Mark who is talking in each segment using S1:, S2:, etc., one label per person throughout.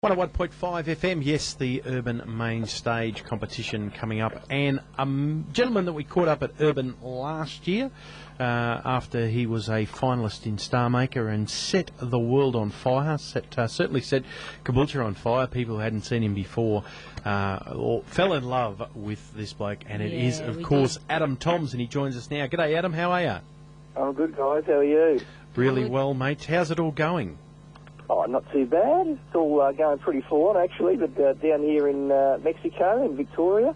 S1: 101.5 FM, yes, the Urban Main Stage competition coming up. And a gentleman that we caught up at Urban last year after he was a finalist in Star Maker and set the world on fire, certainly set Caboolture on fire. People who hadn't seen him before fell in love with this bloke, and it is, of course, Adam Toms, and he joins us now. G'day, Adam, how are you?
S2: I'm good, guys. How are you?
S1: Really well, mate. How's it all going?
S2: Oh, not too bad. It's all going pretty full on, actually, but down here in Mexico, in Victoria.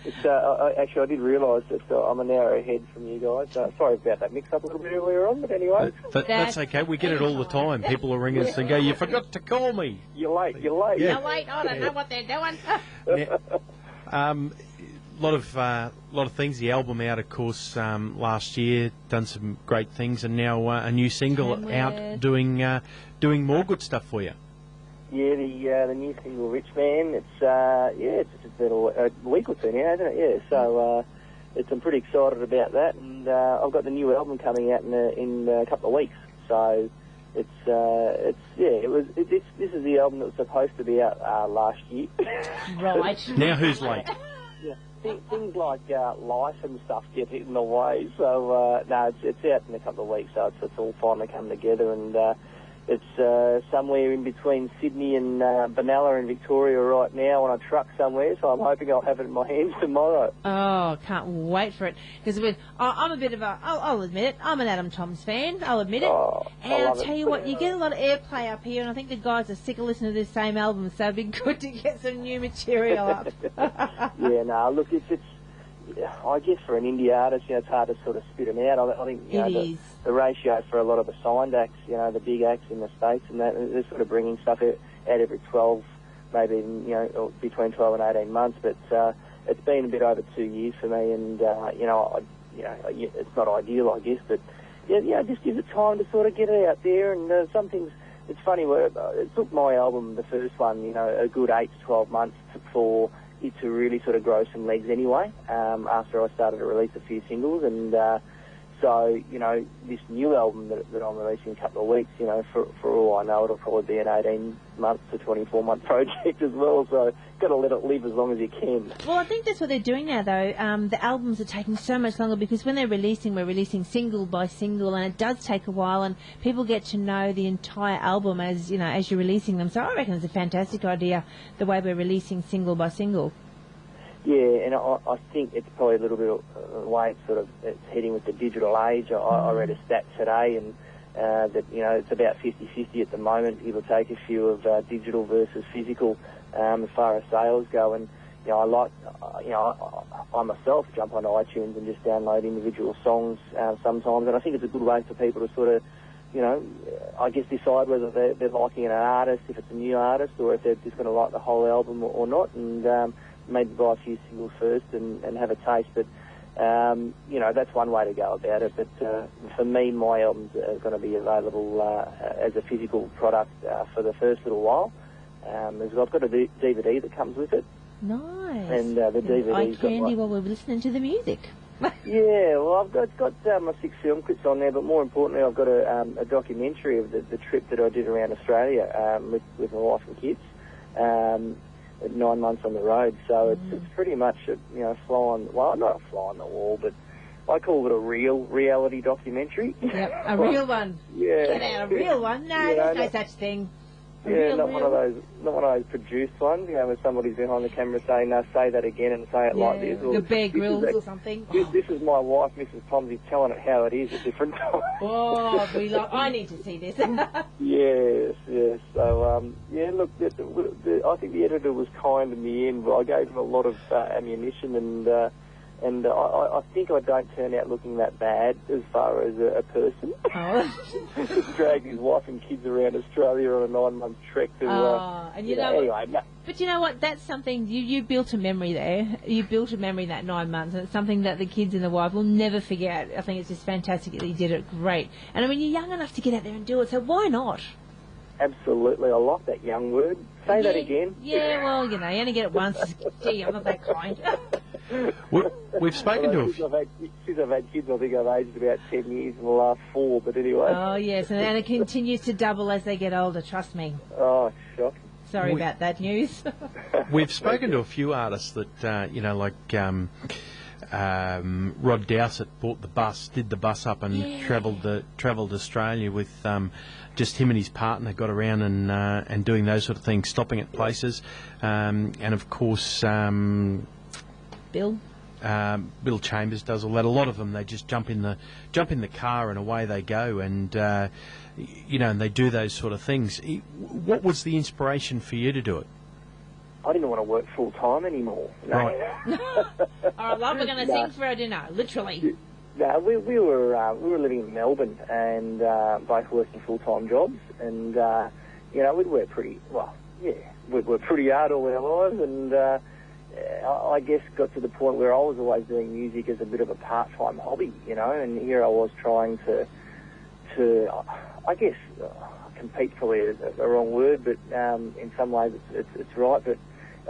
S2: Actually, I did realise that I'm an hour ahead from you guys. Sorry about that mix-up a little bit earlier on, but anyway.
S1: That's okay. We get it all the time. People will ring us and go, you forgot to call me.
S2: You're late. Yeah.
S3: You're late. I don't know what they're doing.
S1: Lot of things. The album out, of course, last year, done some great things, and now a new single out doing more good stuff for you.
S2: Yeah, the new single, Rich Man. It's just been a week or two now, hasn't it? Yeah, so I'm pretty excited about that, and I've got the new album coming out in a couple of weeks. So this is the album that was supposed to be out last year.
S3: Right.
S1: Now who's late?
S2: Things like life and stuff get in the way, so it's out in a couple of weeks, so it's all finally come together, and it's somewhere in between Sydney and Benalla in Victoria right now on a truck somewhere, so I'm hoping I'll have it in my hands tomorrow.
S3: Oh, can't wait for it, because I'm a bit of I'll admit it, I'm an Adam Toms fan, I'll admit it, and I'll tell you what, you get a lot of airplay up here, and I think the guys are sick of listening to this same album, so it'd be good to get some new material up.
S2: Yeah, no, look, it's I guess for an indie artist, it's hard to sort of spit them out. I think the ratio for a lot of the signed acts, the big acts in the States, and that they're sort of bringing stuff out every 12, maybe or between 12 and 18 months. But it's been a bit over 2 years for me, and it's not ideal, I guess. But it just gives it time to sort of get it out there. And some things, it's funny. It took my album, the first one, a good 8 to 12 months for it to really sort of grow some legs anyway, after I started to release a few singles, and so this new album that I'm releasing in a couple of weeks, for all I know, it'll probably be an 18-month to 24-month project as well, so got to let it live as long as you can.
S3: Well, I think that's what they're doing now, though. The albums are taking so much longer because when we're releasing single by single, and it does take a while, and people get to know the entire album as you're releasing them. So I reckon it's a fantastic idea, the way we're releasing single by single.
S2: Yeah, and I think it's probably a little bit of the way it's heading with the digital age. I read a stat today, and that it's about 50-50 at the moment. It'll take a few of digital versus physical as far as sales go, and I myself jump on iTunes and just download individual songs sometimes, and I think it's a good way for people to sort of I guess decide whether they're liking an artist, if it's a new artist, or if they're just going to like the whole album or not, and maybe buy a few singles first and have a taste. But that's one way to go about it. But for me, my album's going to be available as a physical product for the first little while. I've got a DVD that comes with it.
S3: Nice.
S2: And the DVD's
S3: eye candy while we're listening to the music.
S2: Yeah, well, I've got my 6 film clips on there, but more importantly, I've got a documentary of the trip that I did around Australia with my wife and kids. 9 months on the road, so it's pretty much not a fly on the wall, but I call it a real reality documentary.
S3: Yep, a real one.
S2: Yeah.
S3: Get out, a real one. No, there's no such thing.
S2: Not one of those produced ones, where somebody's behind the camera saying, "No, say that again and say it like this." Or,
S3: the Bear Grylls or something.
S2: This is my wife, Mrs. Tomsey, telling it how it is at different times.
S3: Oh, I need to see this.
S2: Yes. So, look, I think the editor was kind in the end, but I gave him a lot of ammunition, and I think I don't turn out looking that bad as far as a person.
S3: Oh.
S2: Dragged his wife and kids around Australia on a 9-month trek to... anyway, no.
S3: But you know what? That's something... You built a memory there. You built a memory that 9 months, and it's something that the kids and the wife will never forget. I think it's just fantastic that you did it great. And I mean, you're young enough to get out there and do it, so why not?
S2: Absolutely. I like that young word. Say that again.
S3: Yeah, well, you only get it once. Gee, I'm not that kind.
S1: We've spoken to a
S2: since I've had kids, I think I've aged about 10 years in the last 4, but anyway.
S3: Oh, yes, and it continues to double as they get older, trust me.
S2: Oh, shocking.
S3: Sorry about that news.
S1: We've spoken to a few artists that, like Rod Dowsett bought the bus, did the bus up and travelled Australia with just him and his partner, got around and doing those sort of things, stopping at places. And, of course...
S3: Bill
S1: Chambers does all that. A lot of them, they just jump in the car and away they go, and and they do those sort of things. What was the inspiration for you to do it?
S2: I didn't want to work full time anymore. No.
S1: Right.
S3: All right, well, we're going to sing for our dinner, literally.
S2: No, we were living in Melbourne and both working full time jobs, and we'd work pretty well. Yeah, we'd work pretty hard all our lives, and. I guess got to the point where I was always doing music as a bit of a part-time hobby, and here I was trying to I guess, compete probably is a wrong word, but in some ways it's right, but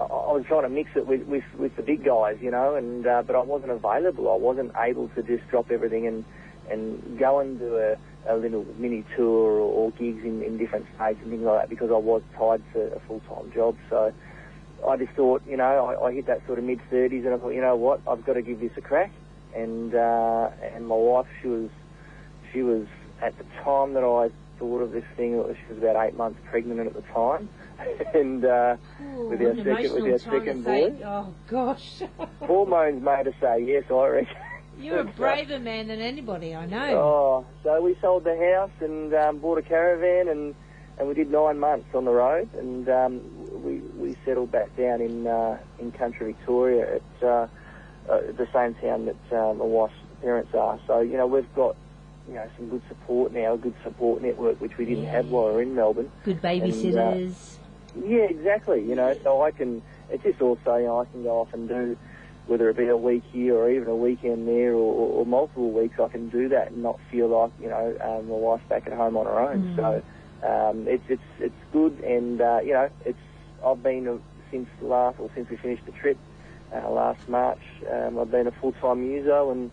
S2: I was trying to mix it with the big guys, and but I wasn't available. I wasn't able to just drop everything and go and do a little mini tour or gigs in different states and things like that, because I was tied to a full-time job. So I just thought, I hit that sort of mid-30s, and I thought, you know what, I've got to give this a crack. And my wife, she was at the time that I thought of this thing, she was about 8 months pregnant at the time, and with our second boy.
S3: Oh gosh!
S2: Hormones made her say yes, I reckon.
S3: You're a braver man than anybody I know.
S2: Oh, so we sold the house and bought a caravan, and we did 9 months on the road, and we settled back down in country Victoria at the same town that my wife's parents are. So we've got some good support now, a good support network, which we didn't have while we were in Melbourne.
S3: Good babysitters.
S2: Yeah, exactly. So I can. It's just also I can go off and do, whether it be a week here or even a weekend there or multiple weeks. I can do that and not feel like my wife's back at home on her own. So. It's good, and I've been since we finished the trip last March. I've been a full-time muso, and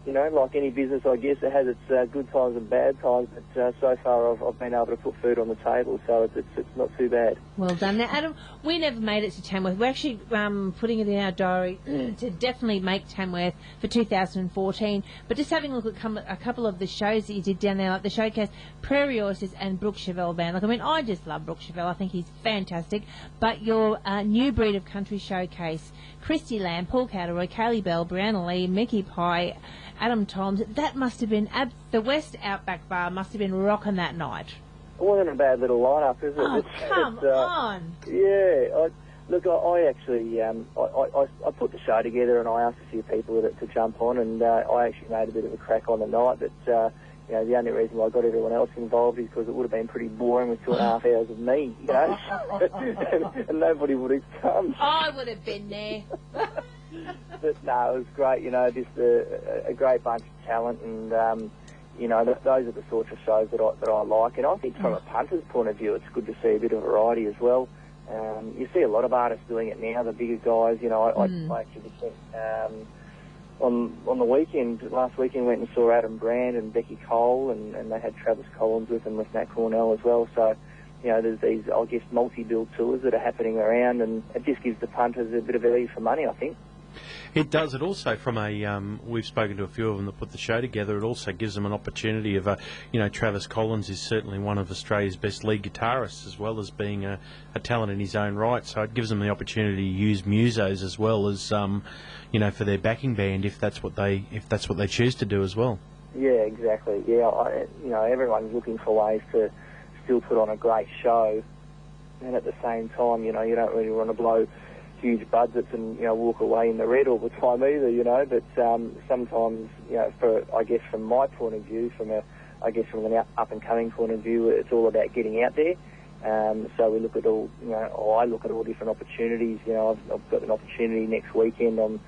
S2: like any business, I guess it has its good times and bad times. But so far, I've been able to put food on the table, so it's not too bad.
S3: Well done. Now, Adam, we never made it to Tamworth. We're actually putting it in our diary to definitely make Tamworth for 2014. But just having a look at a couple of the shows that you did down there, like the Showcase, Prairie Oysters and Brooke Chevelle Band. I just love Brooke Chevelle. I think he's fantastic. But your New Breed of Country Showcase, Christy Lamb, Paul Cowderoy, Kaylee Bell, Brianna Lee, Mickey Pye, Adam Toms, that must have been, the West Outback Bar must have been rocking that night.
S2: It wasn't a bad little lineup, is it?
S3: Oh, come on.
S2: Yeah. I actually, I put the show together, and I asked a few people to jump on, and I actually made a bit of a crack on the night, but the only reason why I got everyone else involved is because it would have been pretty boring with 2.5 hours of me, and nobody would have come.
S3: I would have been there.
S2: But no, it was great, just a great bunch of talent, and those are the sorts of shows that I like. And I think from a punter's point of view, it's good to see a bit of variety as well. You see a lot of artists doing it now, the bigger guys. I actually think on the weekend, last weekend, went and saw Adam Brand and Becky Cole, and they had Travis Collins with them, with Nat Cornell as well. So, there's these, I guess, multi-bill tours that are happening around, and it just gives the punters a bit of value for money, I think.
S1: It does. It also, from we've spoken to a few of them that put the show together, it also gives them an opportunity of, Travis Collins is certainly one of Australia's best lead guitarists, as well as being a talent in his own right. So it gives them the opportunity to use musos as well as, for their backing band, if that's what they choose to do as well. Yeah,
S2: exactly. Yeah, everyone's looking for ways to still put on a great show, and at the same time, you don't really want to blow huge budgets and walk away in the red all the time either, but sometimes from my point of view, from an up and coming point of view, it's all about getting out there. So we look at all, I look at all different opportunities. I've got an opportunity next weekend on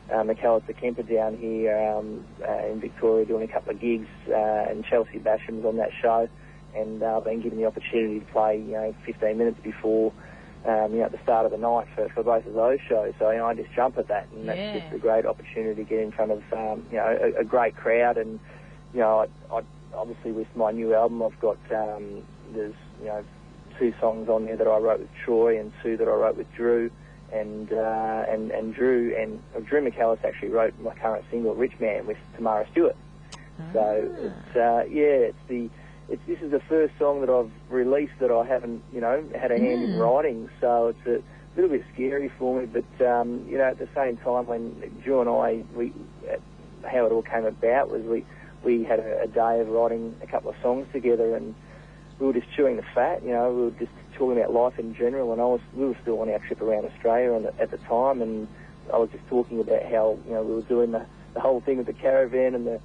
S2: McAllister Kemper down here in Victoria doing a couple of gigs, and Chelsea Basham's on that show, and I've been given the opportunity to play 15 minutes before at the start of the night for both of those shows. So I just jump at that, and that's just a great opportunity to get in front of a great crowd. And I obviously with my new album, I've got there's 2 songs on there that I wrote with Troy and 2 that I wrote with Drew. And Drew McAllis actually wrote my current single "Rich Man" with Tamara Stewart. So this is the first song that I've released that I haven't had a hand in writing. So it's a little bit scary for me, but at the same time, when Drew and I how it all came about was we had a day of writing a couple of songs together, and we were just chewing the fat. We were just talking about life in general, and we were still on our trip around Australia at the time, and I was just talking about how we were doing the whole thing with the caravan and the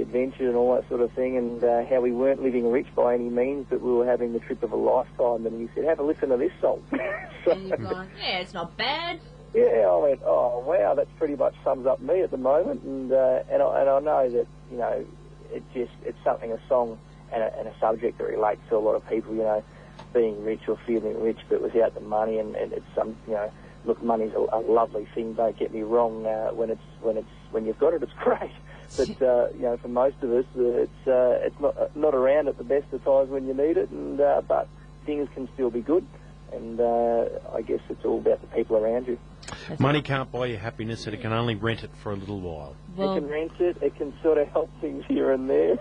S2: adventure and all that sort of thing, and how we weren't living rich by any means, but we were having the trip of a lifetime. And he said, "Have a listen to this song."
S3: And you've gone, yeah, it's not bad.
S2: Yeah, I went, oh wow, that pretty much sums up me at the moment, and I know that it's something, a song and a subject that relates to a lot of people, being rich or feeling rich, but without the money, and it's look, money's a lovely thing. Don't get me wrong. When you've got it, it's great. But for most of us, it's not around at the best of times when you need it, and but things can still be good. And I guess it's all about the people around you.
S1: Money can't buy you happiness, and it can only rent it for a little while.
S2: Well, it can rent it. It can sort of help things here and there.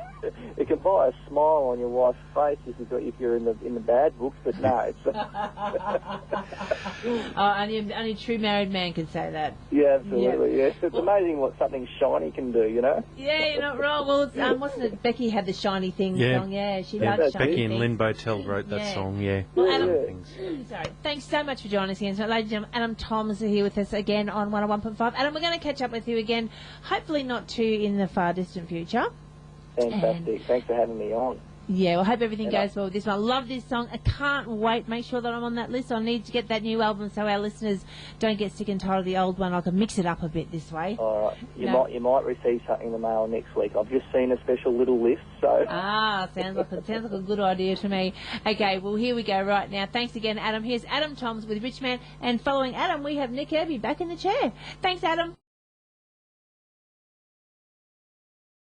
S2: It can buy a smile on your wife's face if you're in the bad books. But no, it's
S3: only a true married man can say that.
S2: Yeah, absolutely. Yeah, it's amazing what something shiny can do.
S3: Yeah, you're not wrong. Well, wasn't it Becky had the shiny thing song? Yeah, she loved shiny
S1: Becky
S3: things.
S1: and Lynn Botel wrote that song. Yeah.
S3: Well, Adam, sorry. Thanks so much for joining us again. So, ladies and gentlemen, Adam Thomas is here with us again on 101.5. Adam, we're going to catch up with you again, hopefully not too in the far distant future.
S2: Fantastic. Thanks for having me on.
S3: Yeah, well, hope everything goes well with this one. I love this song. I can't wait. Make sure that I'm on that list. I need to get that new album so our listeners don't get sick and tired of the old one. I can mix it up a bit this way.
S2: All right. You might receive something in the mail next week. I've just seen a special little list, so...
S3: sounds like a good idea to me. Okay, well, here we go right now. Thanks again, Adam. Here's Adam Toms with Rich Man, and following Adam, we have Nick Irby back in the chair. Thanks, Adam.